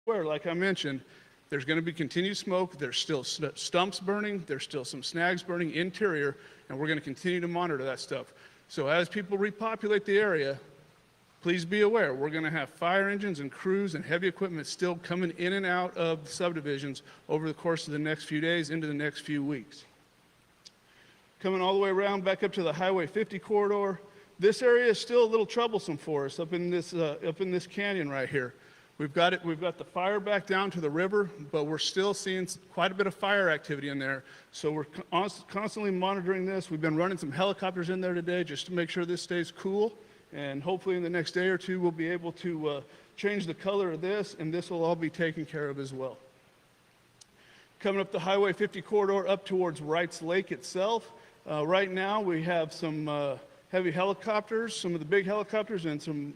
Where, like I mentioned, there's going to be continued smoke. There's still stumps burning. There's still some snags burning interior, and we're going to continue to monitor that stuff. So as people repopulate the area, please be aware, we're going to have fire engines and crews and heavy equipment still coming in and out of the subdivisions over the course of the next few days into the next few weeks. Coming all the way around back up to the Highway 50 corridor, this area is still a little troublesome for us up in this canyon right here. We've got the fire back down to the river, but we're still seeing quite a bit of fire activity in there. So we're constantly monitoring this. We've been running some helicopters in there today just to make sure this stays cool. And hopefully in the next day or two, we'll be able to change the color of this, and this will all be taken care of as well. Coming up the Highway 50 corridor up towards Wrights Lake itself, right now we have some heavy helicopters, some of the big helicopters, and some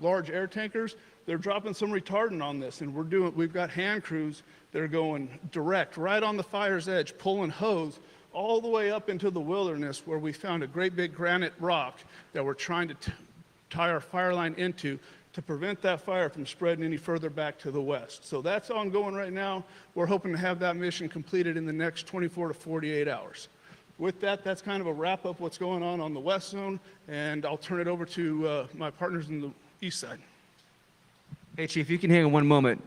large air tankers. They're dropping some retardant on this, and we've got hand crews that are going direct right on the fire's edge, pulling hose all the way up into the wilderness where we found a great big granite rock that we're trying to tie our fire line into to prevent that fire from spreading any further back to the west. So that's ongoing right now. We're hoping to have that mission completed in the next 24 to 48 hours. With that, that's kind of a wrap up what's going on the west zone, and I'll turn it over to my partners in the east side. Hey, Chief, you can hang on one moment,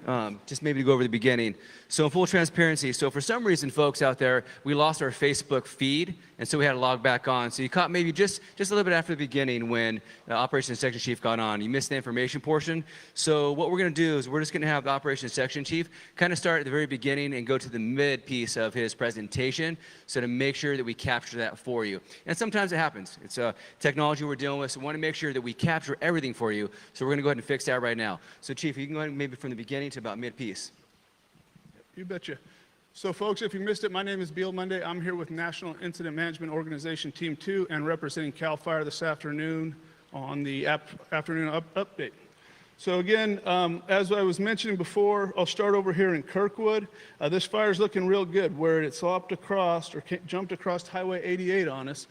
just maybe to go over the beginning. So in full transparency, so for some reason, folks out there, we lost our Facebook feed, and so we had to log back on. So you caught maybe just a little bit after the beginning when the Operations Section Chief got on. You missed the information portion. So what we're going to do is we're just going to have the Operations Section Chief kind of start at the very beginning and go to the mid piece of his presentation, so to make sure that we capture that for you. And sometimes it happens. It's technology we're dealing with, so we want to make sure that we capture everything for you. So we're going to go ahead and fix that right now. So Chief, you can go ahead and maybe from the beginning to about mid-piece. You betcha. So folks, if you missed it, my name is Beal Monday. I'm here with National Incident Management Organization Team 2 and representing CAL FIRE this afternoon on the afternoon update. So again, as I was mentioning before, I'll start over here in Kirkwood. This fire is looking real good where it slopped across or jumped across Highway 88 on us.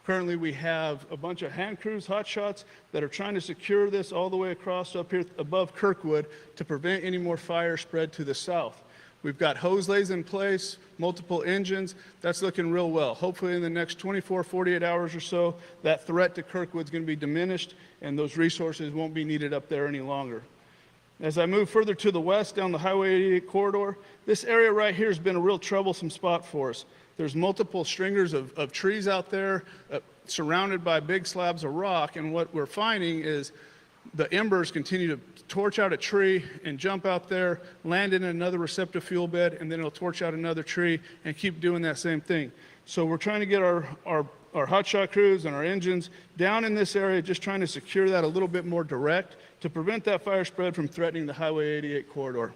Currently, we have a bunch of hand crews, hot shots, that are trying to secure this all the way across up here above Kirkwood to prevent any more fire spread to the south. We've got hose lays in place, multiple engines. That's looking real well. Hopefully in the next 24, 48 hours or so, that threat to Kirkwood's going to be diminished and those resources won't be needed up there any longer. As I move further to the west down the Highway 88 corridor, this area right here has been a real troublesome spot for us. There's multiple stringers of trees out there surrounded by big slabs of rock, and what we're finding is the embers continue to torch out a tree and jump out there, land in another receptive fuel bed, and then it'll torch out another tree and keep doing that same thing. So we're trying to get our hotshot crews and our engines down in this area, just trying to secure that a little bit more direct to prevent that fire spread from threatening the Highway 88 corridor.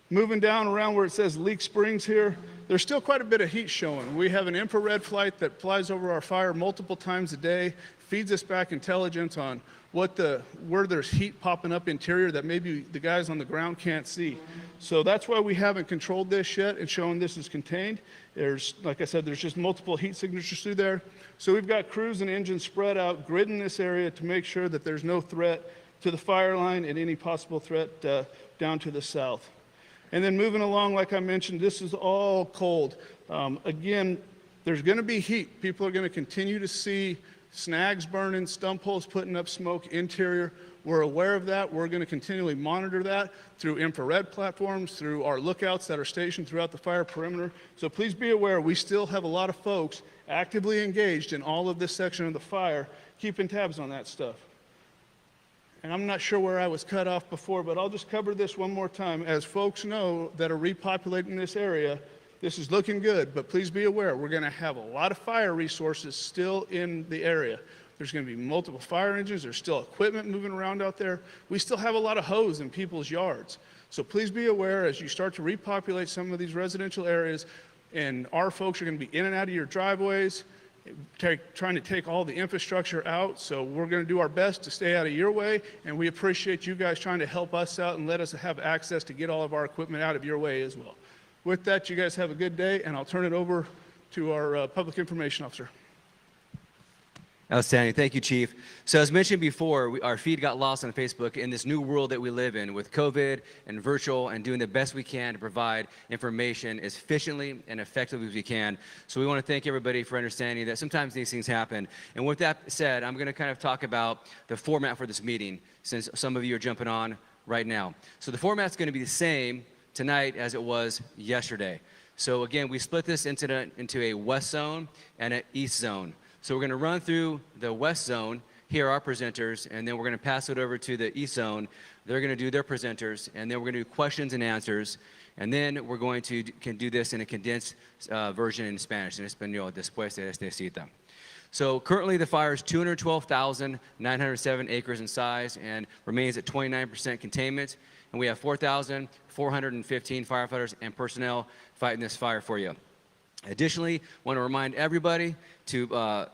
Moving down around where it says Leak Springs here, there's still quite a bit of heat showing. We have an infrared flight that flies over our fire multiple times a day, feeds us back intelligence on where there's heat popping up interior that maybe the guys on the ground can't see. So that's why we haven't controlled this yet and shown this is contained. There's, like I said, there's just multiple heat signatures through there. So we've got crews and engines spread out, gridding this area to make sure that there's no threat to the fire line and any possible threat down to the south. And then moving along, like I mentioned, this is all cold. Again, there's going to be heat. People are going to continue to see snags burning, stump holes putting up smoke, interior. We're aware of that. We're going to continually monitor that through infrared platforms, through our lookouts that are stationed throughout the fire perimeter. So please be aware, we still have a lot of folks actively engaged in all of this section of the fire, keeping tabs on that stuff. And I'm not sure where I was cut off before, but I'll just cover this one more time. As folks know that are repopulating this area, this is looking good, but please be aware, we're going to have a lot of fire resources still in the area. There's going to be multiple fire engines. There's still equipment moving around out there. We still have a lot of hose in people's yards. So please be aware as you start to repopulate some of these residential areas, and our folks are going to be in and out of your driveways, trying to take all the infrastructure out. So we're going to do our best to stay out of your way, and we appreciate you guys trying to help us out and let us have access to get all of our equipment out of your way as well. With that, you guys have a good day, and I'll turn it over to our Public Information Officer. Outstanding. Thank you, Chief. So as mentioned before, our feed got lost on Facebook in this new world that we live in with COVID and virtual and doing the best we can to provide information as efficiently and effectively as we can. So we want to thank everybody for understanding that sometimes these things happen. And with that said, I'm going to kind of talk about the format for this meeting since some of you are jumping on right now. So the format's going to be the same tonight as it was yesterday. So again, we split this incident into a west zone and an east zone. So we're going to run through the west zone, hear our presenters, and then we're going to pass it over to the east zone. They're going to do their presenters, and then we're going to do questions and answers, and then we're going to can do this in a condensed version in Spanish, en español, después de esta cita. So currently the fire is 212,907 acres in size and remains at 29% containment, and we have 4,415 firefighters and personnel fighting this fire for you. Additionally, I want to remind everybody to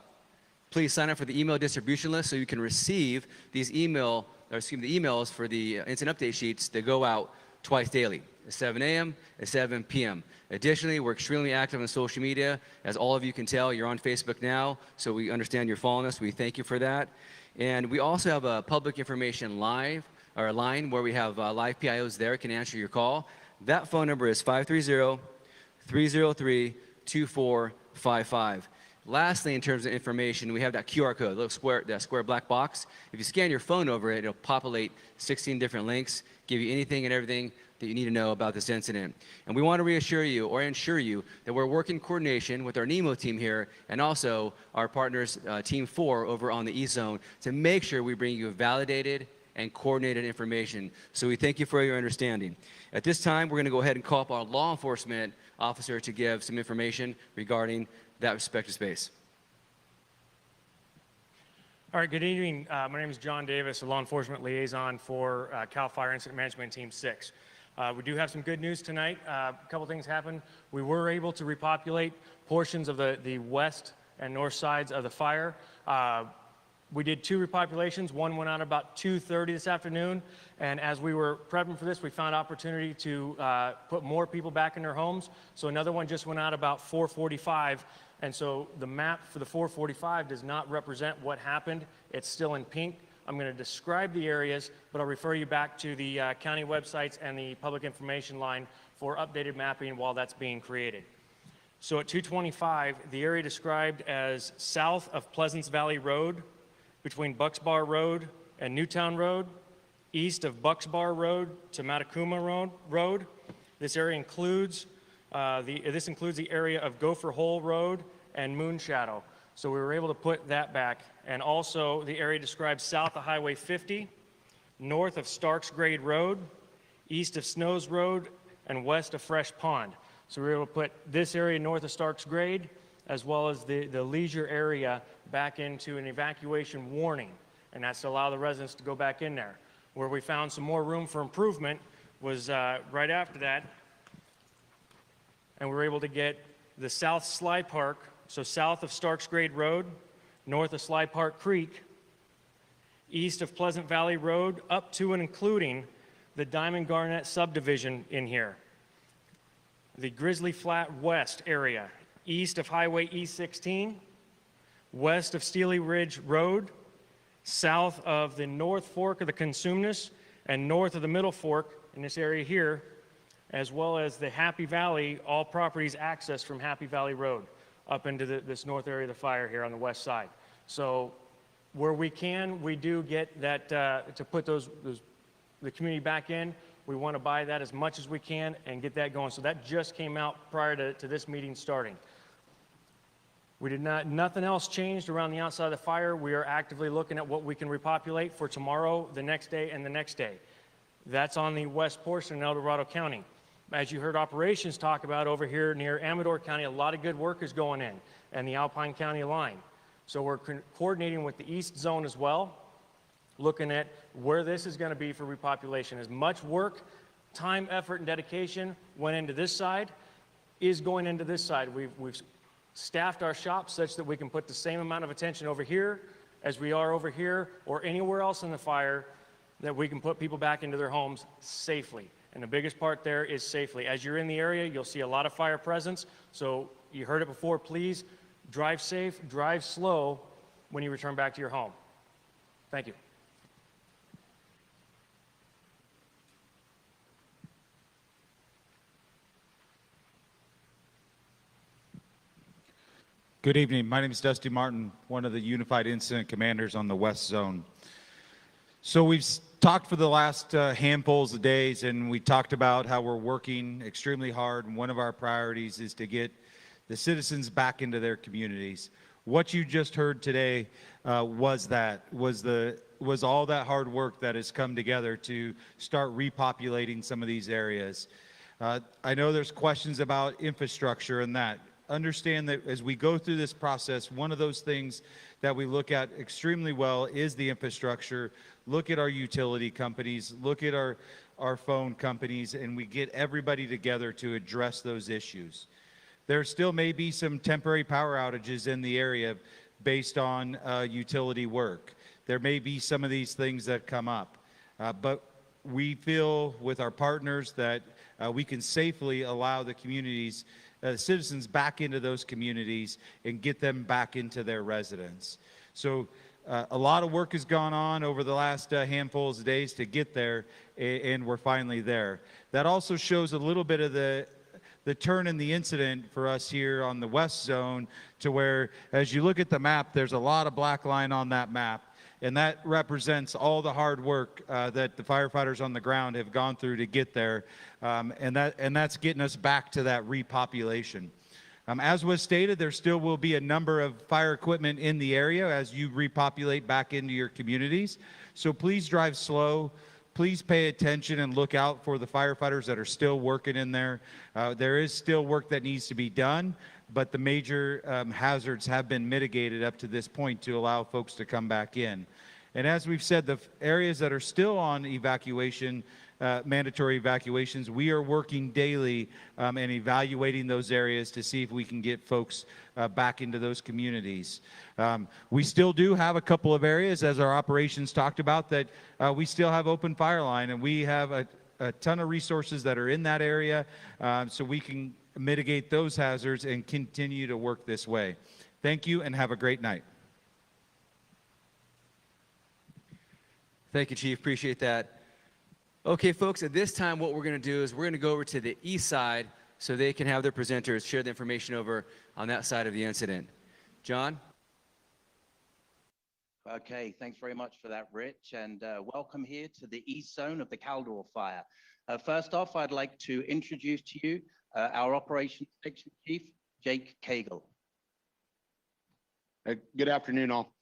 please sign up for the email distribution list so you can receive these the emails for the incident update sheets that go out twice daily, at 7 a.m. and 7 p.m. Additionally, we're extremely active on social media. As all of you can tell, you're on Facebook now, so we understand you're following us. We thank you for that. And we also have a public information line where we have live PIOs there can answer your call. That phone number is 530-303-2455. Lastly, in terms of information, we have that QR code, that square black box. If you scan your phone over it, it'll populate 16 different links, give you anything and everything that you need to know about this incident. And we want to reassure you or ensure you that we're working in coordination with our NEMO team here and also our partners, Team 4 over on the East Zone, to make sure we bring you validated and coordinated information. So we thank you for your understanding. At this time, we're going to go ahead and call up our law enforcement officer to give some information regarding that respective space. All right, good evening. My name is John Davis, a law enforcement liaison for CAL FIRE Incident Management Team 6. We do have some good news tonight. A couple things happened. We were able to repopulate portions of the west and north sides of the fire. We did 2 repopulations. One went out about 2:30 this afternoon, and as we were prepping for this, we found opportunity to put more people back in their homes. So another one just went out about 4:45, and so the map for the 4:45 does not represent what happened. It's still in pink. I'm going to describe the areas, but I'll refer you back to the county websites and the public information line for updated mapping while that's being created. So at 2:25, the area described as south of Pleasance Valley Road, between Bucks Bar Road and Newtown Road, east of Bucks Bar Road to Matacuma Road. This area includes the area of Gopher Hole Road and Moon Shadow. So we were able to put that back. And also the area described south of Highway 50, north of Starks Grade Road, east of Snows Road, and west of Fresh Pond. So we were able to put this area north of Starks Grade, as well as the leisure area back into an evacuation warning, and that's to allow the residents to go back in there. Where we found some more room for improvement was right after that, and we were able to get the South Sly Park, so south of Starks Grade Road, north of Sly Park Creek, east of Pleasant Valley Road, up to and including the Diamond Garnet subdivision in here, the Grizzly Flat West area, east of Highway E16, west of Steely Ridge Road, south of the North Fork of the Consumnes, and north of the Middle Fork in this area here, as well as the Happy Valley, all properties accessed from Happy Valley Road up into this north area of the fire here on the west side. So where we can, we do get that to put the community back in. We want to buy that as much as we can and get that going. So that just came out prior to this meeting starting. Nothing else changed around the outside of the fire. We are actively looking at what we can repopulate for tomorrow, the next day, and the next day. That's on the west portion in El Dorado County. As you heard operations talk about over here near Amador County, a lot of good work is going in, and the Alpine County line. So we're coordinating with the East Zone as well, looking at where this is going to be for repopulation. As much work, time, effort, and dedication went into this side is going into this side. We've staffed our shops such that we can put the same amount of attention over here as we are over here or anywhere else in the fire, that we can put people back into their homes safely. And the biggest part there is safely. As you're in the area, you'll see a lot of fire presence. So you heard it before, please drive safe, drive slow, when you return back to your home. Thank you. Good evening. My name is Dusty Martin, one of the Unified Incident Commanders on the West Zone. So we've talked for the last handfuls of days, and we talked about how we're working extremely hard, and one of our priorities is to get the citizens back into their communities. What you just heard today was all that hard work that has come together to start repopulating some of these areas. I know there's questions about infrastructure and that. Understand that as we go through this process, one of those things that we look at extremely well is the infrastructure. Look at our utility companies, look at our phone companies, and we get everybody together to address those issues. There still may be some temporary power outages in the area based on utility work. There may be some of these things that come up, but we feel with our partners that we can safely allow the communities, citizens back into those communities and get them back into their residence. So a lot of work has gone on over the last handfuls of days to get there, and we're finally there. That also shows a little bit of the turn in the incident for us here on the West Zone, to where, as you look at the map, there's a lot of black line on that map. And that represents all the hard work that the firefighters on the ground have gone through to get there. And that's getting us back to that repopulation. As was stated, there still will be a number of fire equipment in the area as you repopulate back into your communities. So please drive slow. Please pay attention and look out for the firefighters that are still working in there. There is still work that needs to be done, but the major hazards have been mitigated up to this point to allow folks to come back in. And as we've said, the areas that are still on evacuation, mandatory evacuations, we are working daily and evaluating those areas to see if we can get folks back into those communities. We still do have a couple of areas, as our operations talked about, that we still have open fire line, and we have a ton of resources that are in that area, so we can mitigate those hazards and continue to work this way. Thank you and have a great night. Thank you, Chief. Appreciate that. Okay, folks, at this time, what we're going to do is we're going to go over to the east side so they can have their presenters share the information over on that side of the incident. John? Okay, thanks very much for that, Rich, and welcome here to the east zone of the Caldor Fire. First off, I'd like to introduce to you our Operations Section Chief, Jake Cagle. Good afternoon, all.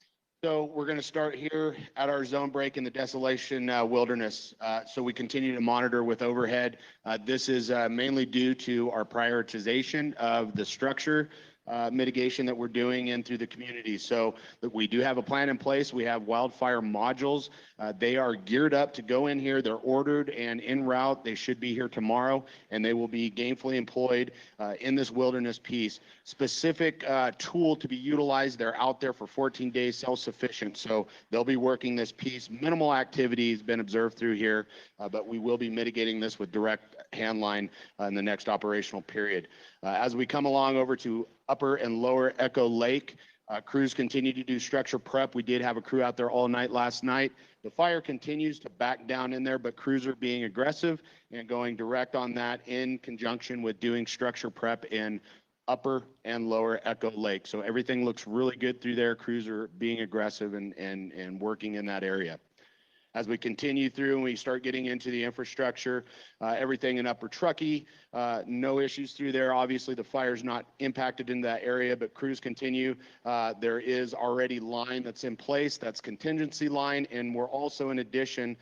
So we're going to start here at our zone break in the Desolation Wilderness. So we continue to monitor with overhead. This is mainly due to our prioritization of the structure mitigation that we're doing in through the community. So we do have a plan in place. We have wildfire modules. They are geared up to go in here. They're ordered and en route. They should be here tomorrow, and they will be gainfully employed in this wilderness piece. Specific tool to be utilized. They're out there for 14 days, self-sufficient. So they'll be working this piece. Minimal activity has been observed through here, but we will be mitigating this with direct hand line in the next operational period. As we come along over to Upper and Lower Echo Lake, crews continue to do structure prep. We did have a crew out there all night last night. The fire continues to back down in there, but crews are being aggressive and going direct on that in conjunction with doing structure prep in Upper and Lower Echo Lake. So everything looks really good through there. Crews are being aggressive and working in that area. As we continue through and we start getting into the infrastructure, everything in Upper Truckee, no issues through there. Obviously, the fire's not impacted in that area, but crews continue. There is already line that's in place. That's contingency line, and we're also, in addition,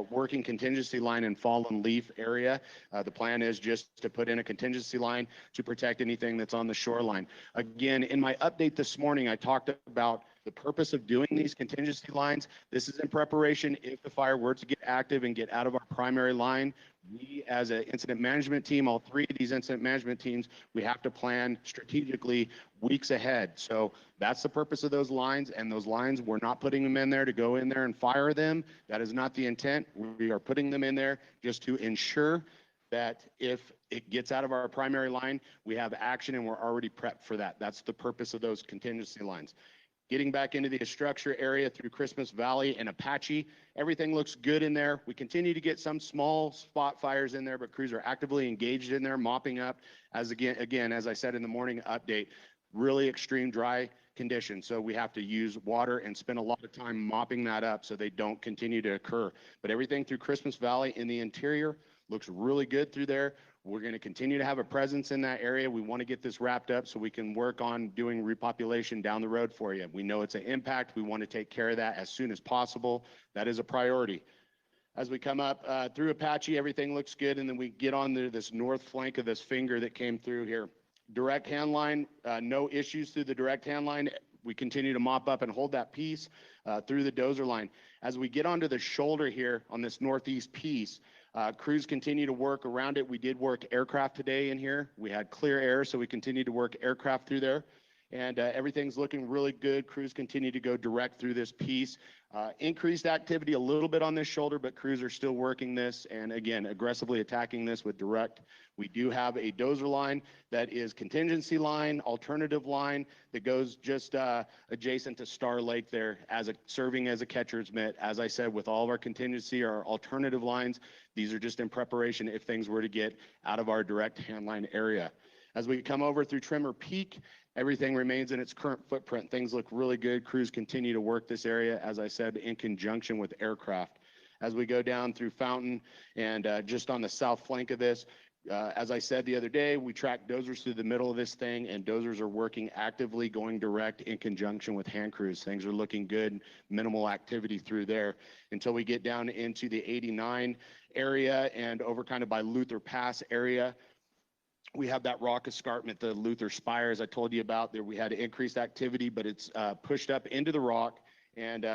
working contingency line in fallen leaf area. The plan is just to put in a contingency line to protect anything that's on the shoreline. Again, in my update this morning, I talked about the purpose of doing these contingency lines. This is in preparation if the fire were to get active and get out of our primary line. We, as an incident management team, all three of these incident management teams, we have to plan strategically weeks ahead. So that's the purpose of those lines, and those lines, we're not putting them in there to go in there and fire them. That is not the intent. We are putting them in there just to ensure that if it gets out of our primary line, we have action and we're already prepped for that. That's the purpose of those contingency lines. Getting back into the structure area through Christmas Valley and Apache, everything looks good in there. We continue to get some small spot fires in there, but crews are actively engaged in there, mopping up. As again, as I said in the morning update, really extreme dry conditions. So we have to use water and spend a lot of time mopping that up so they don't continue to occur. But everything through Christmas Valley in the interior looks really good through there. We're going to continue to have a presence in that area. We want to get this wrapped up so we can work on doing repopulation down the road for you. We know it's an impact. We want to take care of that as soon as possible. That is a priority. As we come up through Apache, everything looks good. And then we get on this north flank of this finger that came through here. Direct hand line, no issues through the direct hand line. We continue to mop up and hold that piece through the dozer line. As we get onto the shoulder here on this northeast piece, crews continue to work around it. We did work aircraft today in here. We had clear air, so we continue to work aircraft through there. And everything's looking really good. Crews continue to go direct through this piece. Increased activity a little bit on this shoulder, but crews are still working this and again, aggressively attacking this with direct. We do have a dozer line that is contingency line, alternative line that goes just adjacent to Star Lake there serving as a catcher's mitt. As I said, with all of our contingency, our alternative lines, these are just in preparation if things were to get out of our direct hand line area. As we come over through Trimmer Peak, everything remains in its current footprint. Things look really good. Crews continue to work this area, as I said, in conjunction with aircraft. As we go down through Fountain and just on the south flank of this, as I said the other day, we track dozers through the middle of this thing, and dozers are working actively, going direct in conjunction with hand crews. Things are looking good, minimal activity through there until we get down into the 89 area and over kind of by Luther Pass area. We have that rock escarpment, the Luther Spires I told you about there. We had increased activity, but it's pushed up into the rock. And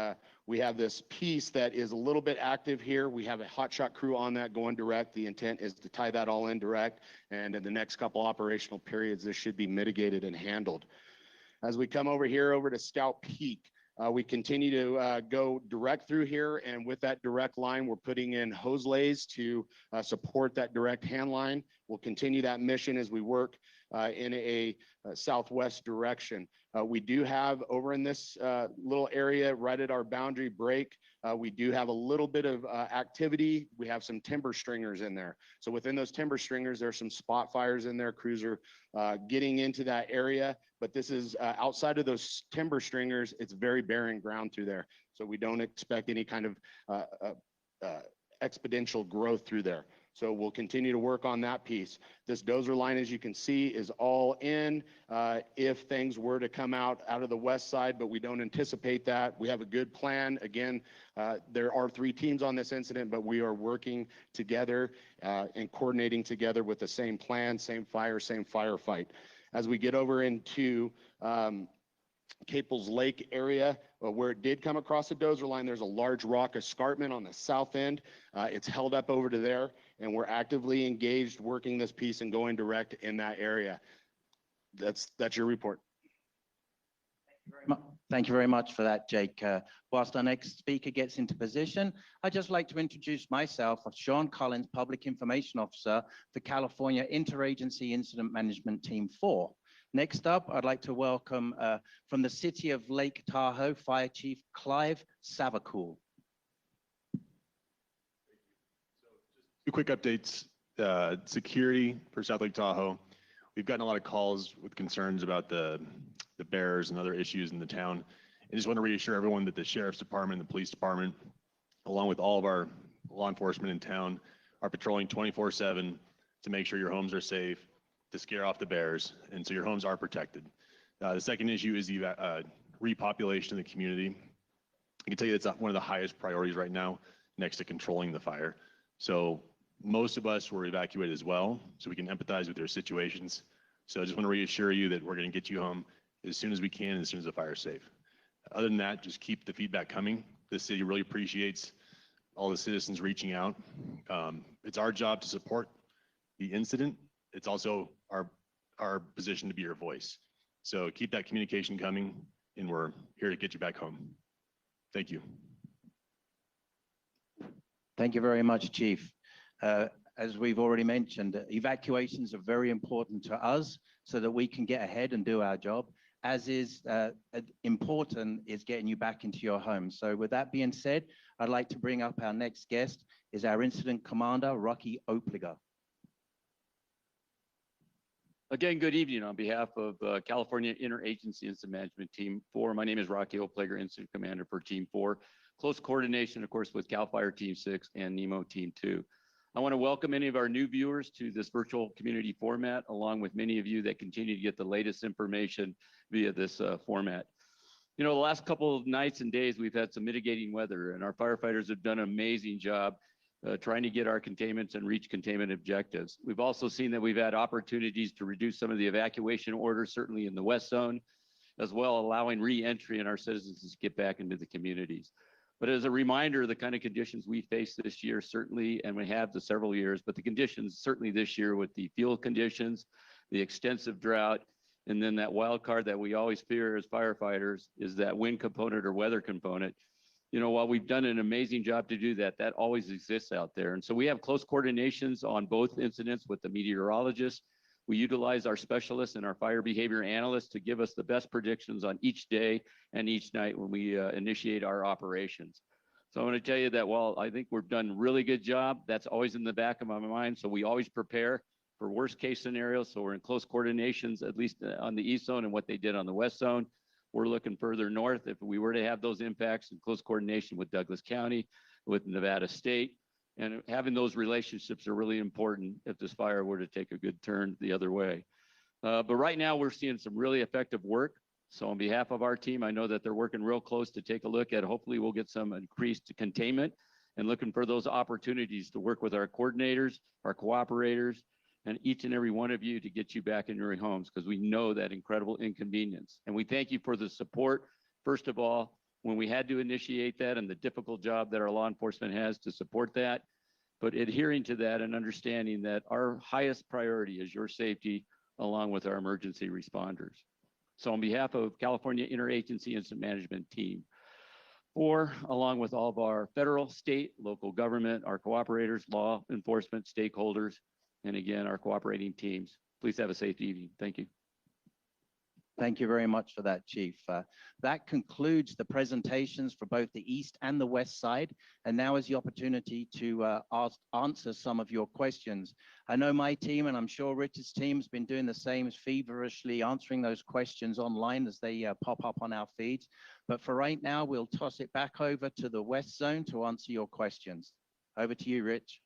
we have this piece that is a little bit active here. We have a hotshot crew on that going direct. The intent is to tie that all in direct. And in the next couple operational periods, this should be mitigated and handled. As we come over here over to Scout Peak, we continue to go direct through here, and with that direct line, we're putting in hose lays to support that direct hand line. We'll continue that mission as we work in a southwest direction. We do have over in this little area right at our boundary break, we do have a little bit of activity. We have some timber stringers in there. So within those timber stringers, there's some spot fires in there. Crews are getting into that area, but this is outside of those timber stringers, it's very barren ground through there. So we don't expect any kind of exponential growth through there. So we'll continue to work on that piece. This dozer line, as you can see, is all in if things were to come out of the west side, but we don't anticipate that. We have a good plan. Again, there are 3 teams on this incident, but we are working together and coordinating together with the same plan, same fire, same firefight. As we get over into Caples Lake area, where it did come across the dozer line, there's a large rock escarpment on the south end. It's held up over to there, and we're actively engaged working this piece and going direct in that area. That's your report. Thank you very much for that, Jake. Whilst our next speaker gets into position, I'd just like to introduce myself. I'm Sean Collins, Public Information Officer for California Interagency Incident Management Team 4. Next up, I'd like to welcome from the City of Lake Tahoe, Fire Chief Clive Savacool. Two quick updates. Security for South Lake Tahoe. We've gotten a lot of calls with concerns about the bears and other issues in the town. I just want to reassure everyone that the Sheriff's Department and the Police Department, along with all of our law enforcement in town, are patrolling 24/7 to make sure your homes are safe, to scare off the bears, and so your homes are protected. The second issue is the repopulation of the community. I can tell you that's one of the highest priorities right now, next to controlling the fire. So most of us were evacuated as well, so we can empathize with their situations. So I just want to reassure you that we're going to get you home as soon as we can, as soon as the fire is safe. Other than that, just keep the feedback coming. The city really appreciates all the citizens reaching out. It's our job to support the incident. It's also our position to be your voice. So keep that communication coming, and we're here to get you back home. Thank you. Thank you very much, Chief. As we've already mentioned, evacuations are very important to us so that we can get ahead and do our job. as is important is getting you back into your home. So with that being said, I'd like to bring up our next guest, is our Incident Commander, Rocky Opliger. Again, good evening. On behalf of California Interagency Incident Management Team 4, my name is Rocky Opliger, Incident Commander for Team 4. Close coordination, of course, with CAL FIRE Team 6 and NEMO Team 2. I want to welcome any of our new viewers to this virtual community format, along with many of you that continue to get the latest information via this format. You know, the last couple of nights and days, we've had some mitigating weather, and our firefighters have done an amazing job trying to get our containments and reach containment objectives. We've also seen that we've had opportunities to reduce some of the evacuation orders, certainly in the West Zone, as well allowing re-entry and our citizens to get back into the communities. But as a reminder, the kind of conditions we face this year, certainly, and we have the several years, but the conditions certainly this year with the field conditions, the extensive drought, and then that wild card that we always fear as firefighters is that wind component or weather component. You know, while we've done an amazing job to do that, that always exists out there. And so we have close coordinations on both incidents with the meteorologists. We utilize our specialists and our fire behavior analysts to give us the best predictions on each day and each night when we initiate our operations. So I want to tell you that while I think we've done a really good job, that's always in the back of my mind. So we always prepare for worst case scenarios. So we're in close coordinations, at least on the East Zone and what they did on the West Zone. We're looking further north if we were to have those impacts in close coordination with Douglas County, with Nevada State. And having those relationships are really important if this fire were to take a good turn the other way. But right now we're seeing some really effective work. So on behalf of our team, I know that they're working real close to take a look at, hopefully we'll get some increased containment and looking for those opportunities to work with our coordinators, our cooperators, and each and every one of you to get you back in your homes, because we know that incredible inconvenience. And we thank you for the support, first of all, when we had to initiate that and the difficult job that our law enforcement has to support that, but adhering to that and understanding that our highest priority is your safety along with our emergency responders. So on behalf of California Interagency Incident Management Team 4, along with all of our federal, state, local government, our cooperators, law enforcement, stakeholders, and again, our cooperating teams, please have a safe evening. Thank you. Thank you very much for that, Chief. That concludes the presentations for both the East and the West side. And now is the opportunity to answer some of your questions. I know my team, and I'm sure Richard's team, has been doing the same, feverishly answering those questions online as they pop up on our feeds. But for right now, we'll toss it back over to the West Zone to answer your questions. Over to you, Rich.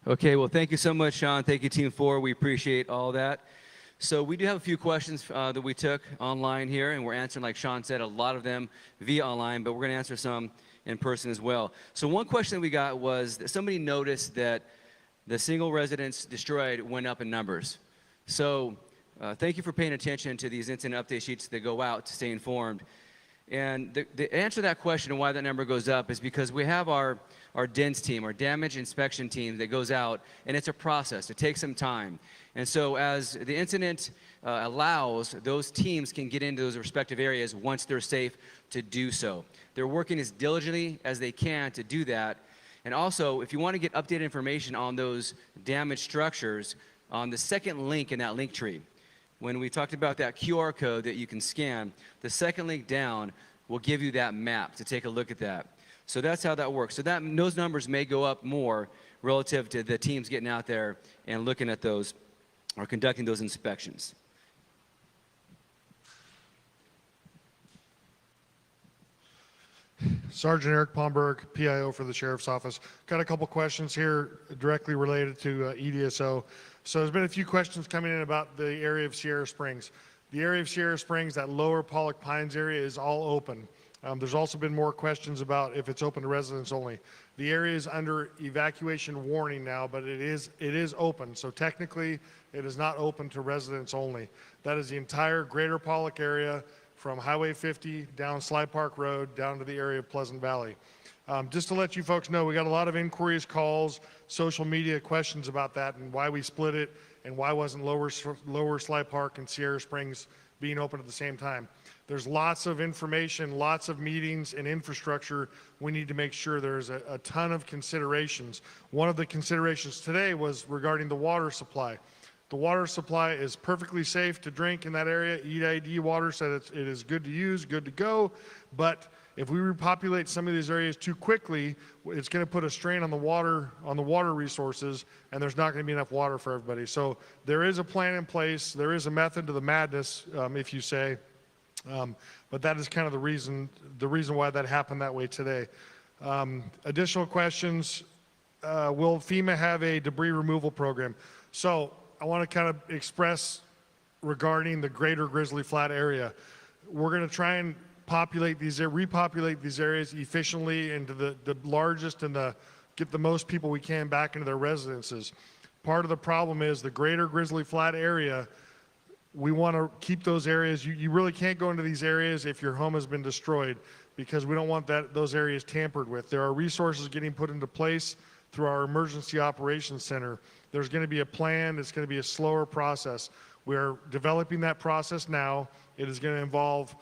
Okay, well, thank you so much, Sean. Thank you, Team 4. We appreciate all that. So we do have a few questions that we took online here, and we're answering, like Sean said, a lot of them via online, but we're going to answer some in person as well. So one question that we got was that somebody noticed that the single residents destroyed went up in numbers. So thank you for paying attention to these incident update sheets that go out to stay informed. And the answer to that question and why that number goes up is because we have our DINS team, our damage inspection team that goes out, and it's a process. It takes some time. And so as the incident allows, those teams can get into those respective areas once they're safe to do so. They're working as diligently as they can to do that. And also, if you want to get updated information on those damaged structures, on the second link in that link tree, when we talked about that QR code that you can scan, the second link down will give you that map to take a look at that. So that's how that works. So those numbers may go up more relative to the teams getting out there and looking at those or conducting those inspections. Sergeant Eric Palmberg, PIO for the Sheriff's Office. Got a couple questions here directly related to EDSO. So there's been a few questions coming in about the area of Sierra Springs. The area of Sierra Springs, that lower Pollock Pines area, is all open. There's also been more questions about if it's open to residents only. The area is under evacuation warning now, but it is open. So technically, it is not open to residents only. That is the entire greater Pollock area from Highway 50 down Sly Park Road down to the area of Pleasant Valley. Just to let you folks know, we got a lot of inquiries, calls, social media questions about that and why we split it and why wasn't lower Sly Park and Sierra Springs being open at the same time. There's lots of information, lots of meetings and infrastructure. We need to make sure there's a ton of considerations. One of the considerations today was regarding the water supply. The water supply is perfectly safe to drink in that area. EID water said it is good to use, good to go. But if we repopulate some of these areas too quickly, it's going to put a strain on the water resources, and there's not going to be enough water for everybody. So there is a plan in place. There is a method to the madness, if you say. But that is kind of the reason why that happened that way today. Additional questions. Will FEMA have a debris removal program? So I want to kind of express regarding the greater Grizzly Flat area. We're going to try and repopulate these areas efficiently into the largest and get the most people we can back into their residences. Part of the problem is the greater Grizzly Flat area. We want to keep those areas. You really can't go into these areas if your home has been destroyed, because we don't want those areas tampered with. There are resources getting put into place through our emergency operations center. There's going to be a plan. It's going to be a slower process. We're developing that process now. It is going to involve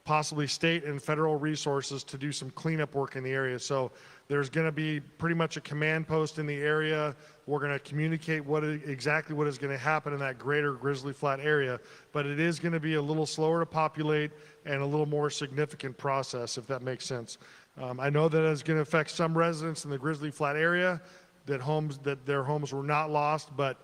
possibly state and federal resources to do some cleanup work in the area. So there's going to be pretty much a command post in the area. We're going to communicate exactly what is going to happen in that greater Grizzly Flat area, but it is going to be a little slower to populate and a little more significant process, if that makes sense. I know that it's going to affect some residents in the Grizzly Flat area, that their homes were not lost, but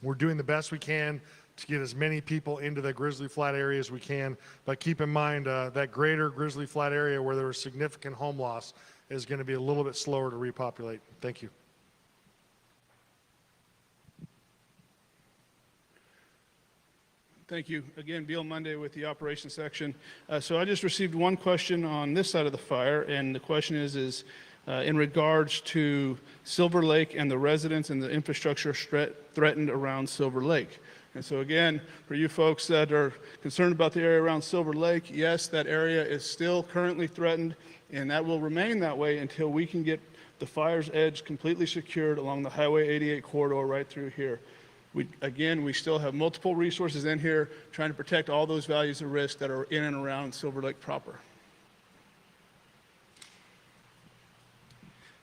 we're doing the best we can to get as many people into the Grizzly Flat area as we can. But keep in mind that greater Grizzly Flat area where there was significant home loss is going to be a little bit slower to repopulate. Thank you. Thank you. Again, Beal Monday with the operations section. So I just received one question on this side of the fire, and the question is in regards to Silver Lake and the residents and the infrastructure threatened around Silver Lake. And so again, for you folks that are concerned about the area around Silver Lake, yes, that area is still currently threatened, and that will remain that way until we can get the fire's edge completely secured along the Highway 88 corridor right through here. We still have multiple resources in here trying to protect all those values of risk that are in and around Silver Lake proper.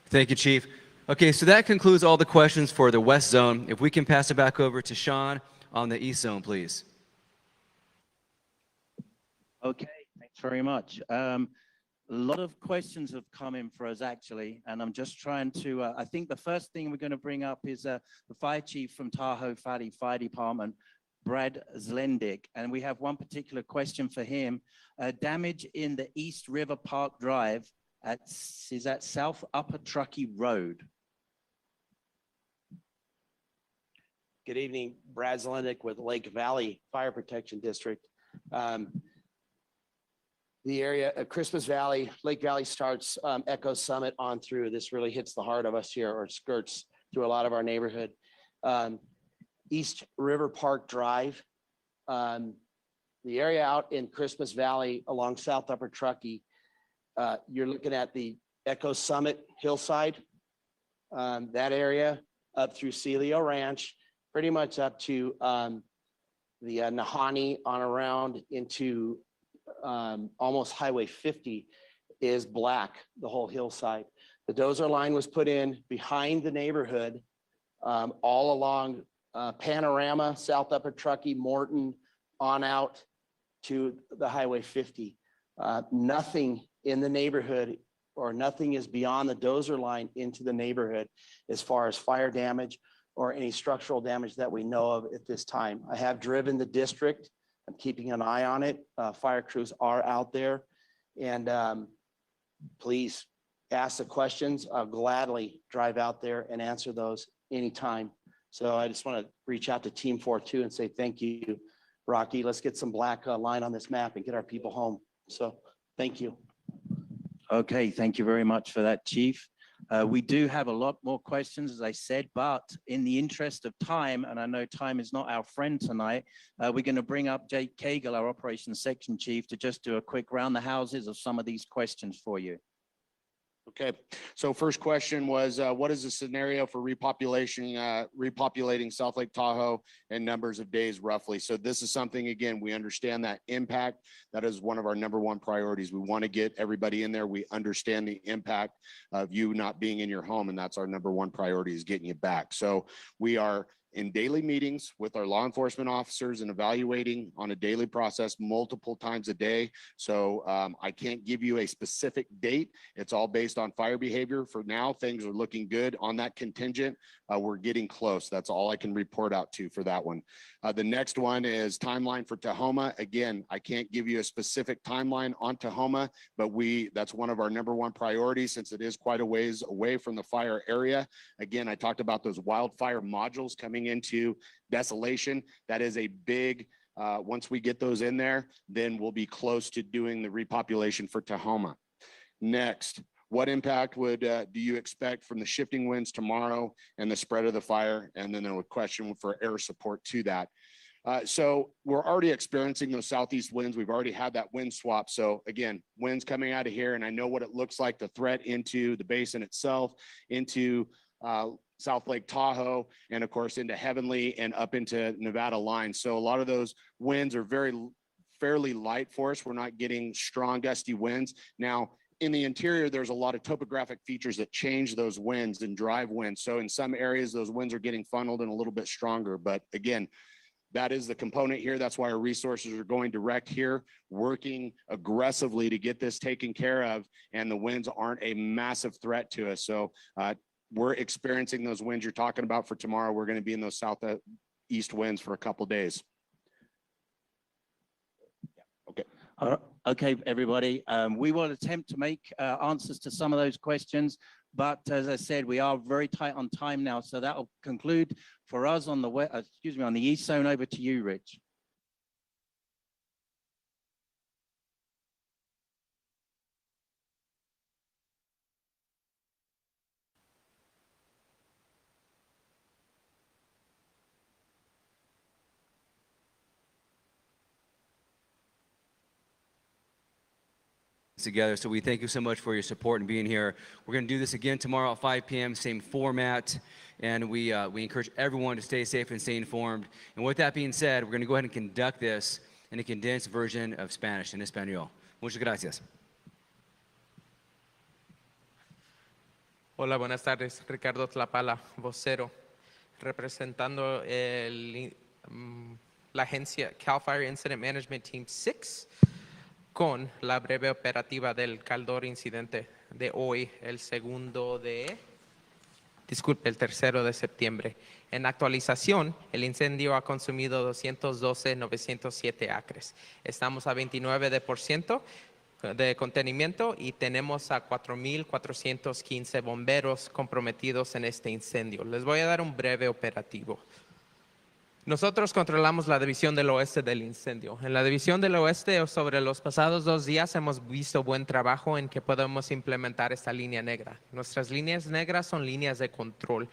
Thank you, Chief. Okay, so that concludes all the questions for the West Zone. If we can pass it back over to Sean on the East Zone, please. Okay, thanks very much. A lot of questions have come in for us, actually, and I'm just trying to, I think the first thing we're going to bring up is the fire chief from Tahoe Valley Fire Department, Brad Zlendick, and we have one particular question for him. Damage in the East River Park Drive is at South Upper Truckee Road. Good evening, Brad Zlendick with Lake Valley Fire Protection District. The area of Christmas Valley, Lake Valley starts Echo Summit on through. This really hits the heart of us here, or skirts through a lot of our neighborhood. East River Park Drive, the area out in Christmas Valley along South Upper Truckee, you're looking at the Echo Summit hillside, that area up through Celio Ranch, pretty much up to the Nahani on around into almost Highway 50 is black, the whole hillside. The dozer line was put in behind the neighborhood, all along Panorama, South Upper Truckee, Morton, on out to the Highway 50. Nothing in the neighborhood, or nothing is beyond the dozer line into the neighborhood as far as fire damage or any structural damage that we know of at this time. I have driven the district. I'm keeping an eye on it. Fire crews are out there, and please ask the questions. I'll gladly drive out there and answer those anytime. So I just want to reach out to Team 4-2 and say thank you, Rocky. Let's get some black line on this map and get our people home. So thank you. Okay, thank you very much for that, Chief. We do have a lot more questions, as I said, but in the interest of time, and I know time is not our friend tonight, we're going to bring up Jake Cagle, our Operations Section Chief, to just do a quick round the houses of some of these questions for you. Okay, so first question was, what is the scenario for repopulating South Lake Tahoe and numbers of days roughly? So this is something, again, we understand that impact. That is one of our #1 priorities. We want to get everybody in there. We understand the impact of you not being in your home, and that's our #1 priority, is getting you back. So we are in daily meetings with our law enforcement officers and evaluating on a daily process multiple times a day. So I can't give you a specific date. It's all based on fire behavior. For now, things are looking good on that contingent. We're getting close. That's all I can report out to for that one. The next one is timeline for Tahoma. Again, I can't give you a specific timeline on Tahoma, but that's one of our #1 priorities since it is quite a ways away from the fire area. Again, I talked about those wildfire modules coming into Desolation. That is a big, once we get those in there, then we'll be close to doing the repopulation for Tahoma. Next, what impact do you expect from the shifting winds tomorrow and the spread of the fire? And then a question for air support to that. So we're already experiencing those southeast winds. We've already had that wind swap. So again, winds coming out of here, and I know what it looks like, the threat into the basin itself, into South Lake Tahoe, and of course into Heavenly and up into Nevada line. So a lot of those winds are fairly light for us. We're not getting strong gusty winds. Now, in the interior, there's a lot of topographic features that change those winds and drive winds. So in some areas, those winds are getting funneled and a little bit stronger. But again, that is the component here. That's why our resources are going direct here, working aggressively to get this taken care of. And the winds aren't a massive threat to us. So we're experiencing those winds you're talking about for tomorrow. We're going to be in those southeast winds for a couple days. Okay. Okay, everybody. We will attempt to make answers to some of those questions, but as I said, we are very tight on time now, so that will conclude for us on the on the East Zone. Over to you, Rich. Together. So we thank you so much for your support and being here. We're going to do this again tomorrow at 5 p.m., same format, and we encourage everyone to stay safe and stay informed. And with that being said, we're going to go ahead and conduct this in a condensed version of Spanish, en español. Muchas gracias. Hola, buenas tardes. Ricardo Tlapala, vocero, representando la agencia Cal Fire Incident Management Team 6. Con la breve operativa del Caldor incidente de hoy, el 3 de septiembre. En actualización, el incendio ha consumido 212,907 acres. Estamos a 29% de contenimiento y tenemos a 4,415 bomberos comprometidos en este incendio. Les voy a dar un breve operativo. Nosotros controlamos la división del oeste del incendio. En la división del oeste, sobre los pasados 2 días, hemos visto buen trabajo en que podemos implementar esta línea negra. Nuestras líneas negras son líneas de control.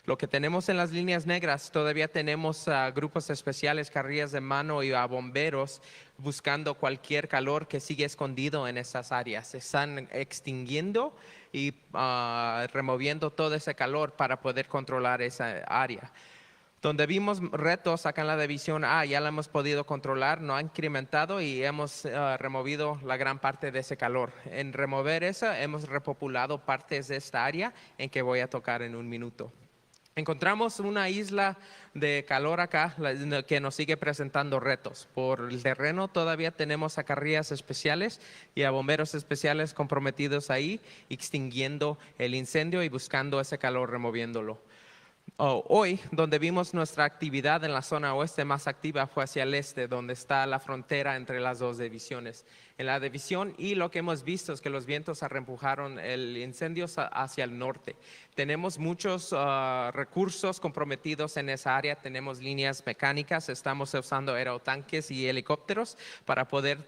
Lo que tenemos en las líneas negras, todavía tenemos grupos especiales, carrillas de mano y a bomberos buscando cualquier calor que sigue escondido en esas áreas. Se están extinguiendo y removiendo todo ese calor para poder controlar esa área. Donde vimos retos acá en la división A, ya la hemos podido controlar, no ha incrementado y hemos removido la gran parte de ese calor. En remover eso, hemos repopulado partes de esta área en que voy a tocar en un minuto. Encontramos una isla de calor acá que nos sigue presentando retos. Por el terreno todavía tenemos a carrillas especiales y a bomberos especiales comprometidos ahí, extinguiendo el incendio y buscando ese calor, removiéndolo. Hoy, donde vimos nuestra actividad en la zona oeste más activa fue hacia el este, donde está la frontera entre las dos divisiones. En la división y lo que hemos visto es que los vientos reempujaron el incendio hacia el norte. Tenemos muchos recursos comprometidos en esa área. Tenemos líneas mecánicas, estamos usando aerotanques y helicópteros para poder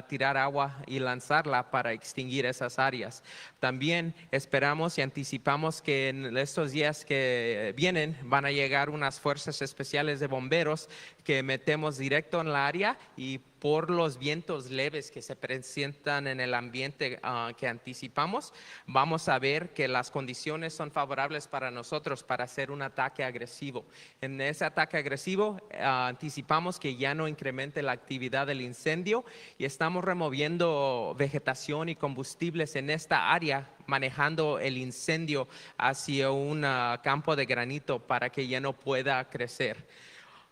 tirar agua y lanzarla para extinguir esas áreas. También esperamos y anticipamos que en estos días que vienen van a llegar unas fuerzas especiales de bomberos que metemos directo en la área y por los vientos leves que se presentan en el ambiente que anticipamos, vamos a ver que las condiciones son favorables para nosotros para hacer un ataque agresivo. En ese ataque agresivo anticipamos que ya no incremente la actividad del incendio y estamos removiendo vegetación y combustibles en esta área manejando el incendio hacia un campo de granito para que ya no pueda crecer.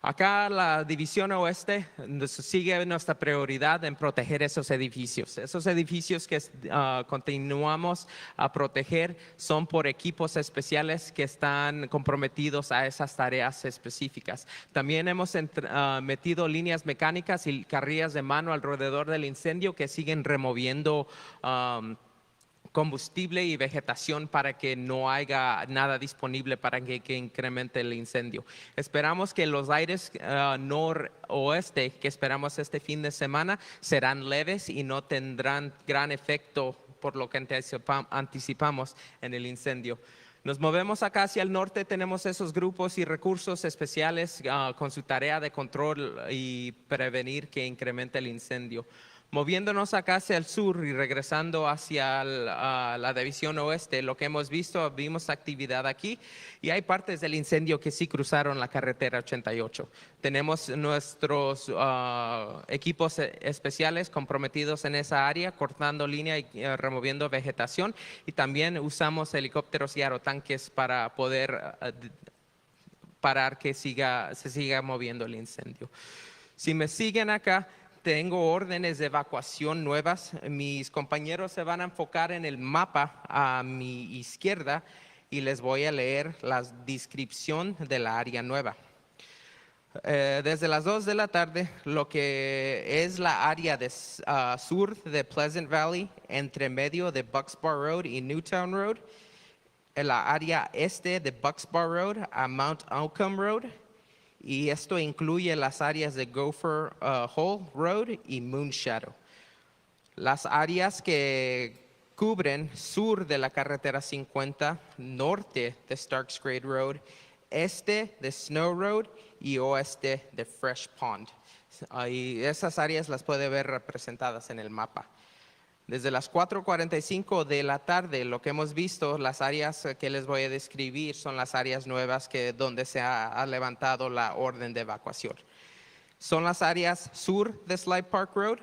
Acá la división oeste sigue nuestra prioridad en proteger esos edificios que continuamos a proteger son por equipos especiales que están comprometidos a esas tareas específicas. También hemos metido líneas mecánicas y carrillas de mano alrededor del incendio que siguen removiendo combustible y vegetación para que no haya nada disponible para que incremente el incendio. Esperamos que los aires noroeste que esperamos este fin de semana serán leves y no tendrán gran efecto por lo que anticipamos en el incendio. Nos movemos acá hacia el norte, tenemos esos grupos y recursos especiales con su tarea de control y prevenir que incremente el incendio. Moviéndonos acá hacia el sur y regresando hacia la división oeste, lo que vimos actividad aquí y hay partes del incendio que sí cruzaron la carretera 88. Tenemos nuestros equipos especiales comprometidos en esa área, cortando línea y removiendo vegetación y también usamos helicópteros y aerotanques para poder parar que se siga moviendo el incendio. Si me siguen acá, tengo órdenes de evacuación nuevas. Mis compañeros se van a enfocar en el mapa a mi izquierda y les voy a leer la descripción de la área nueva. Desde las 2 de la tarde, lo que es la área sur de Pleasant Valley, entre medio de Bucks Bar Road y Newtown Road, en la área este de Bucks Bar Road a Mount Outcome Road, y esto incluye las áreas de Gopher Hole Road y Moon Shadow. Las áreas que cubren sur de la carretera 50, norte de Starks Grade Road, este de Snow Road y oeste de Fresh Pond. Y esas áreas las puede ver representadas en el mapa. Desde las 4:45 de la tarde, lo que hemos visto, las áreas que les voy a describir son las áreas nuevas donde se ha levantado la orden de evacuación. Son las áreas sur de Slide Park Road,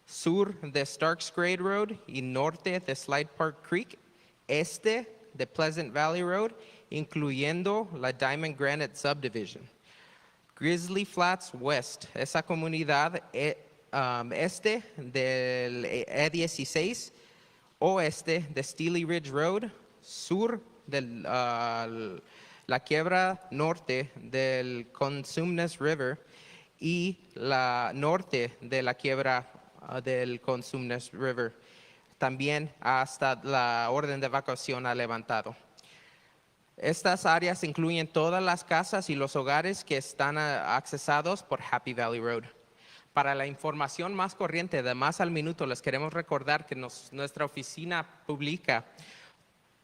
sur de Starks Grade Road y norte de Slide Park Creek, este de Pleasant Valley Road, incluyendo la Diamond Granite Subdivision. Grizzly Flats West, esa comunidad este del E16, oeste de Steely Ridge Road, sur de la quiebra norte del Consumnes River y la norte de la quiebra del Consumnes River. También hasta la orden de evacuación ha levantado. Estas áreas incluyen todas las casas y los hogares que están accesados por Happy Valley Road. Para la información más corriente de más al minuto, les queremos recordar que nuestra oficina publica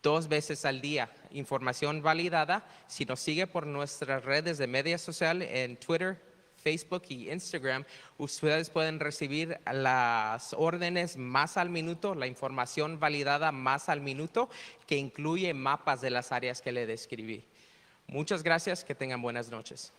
2 veces al día información validada. Si nos sigue por nuestras redes de media social en Twitter, Facebook y Instagram, ustedes pueden recibir las órdenes más al minuto, la información validada más al minuto, que incluye mapas de las áreas que le describí. Muchas gracias, que tengan buenas noches.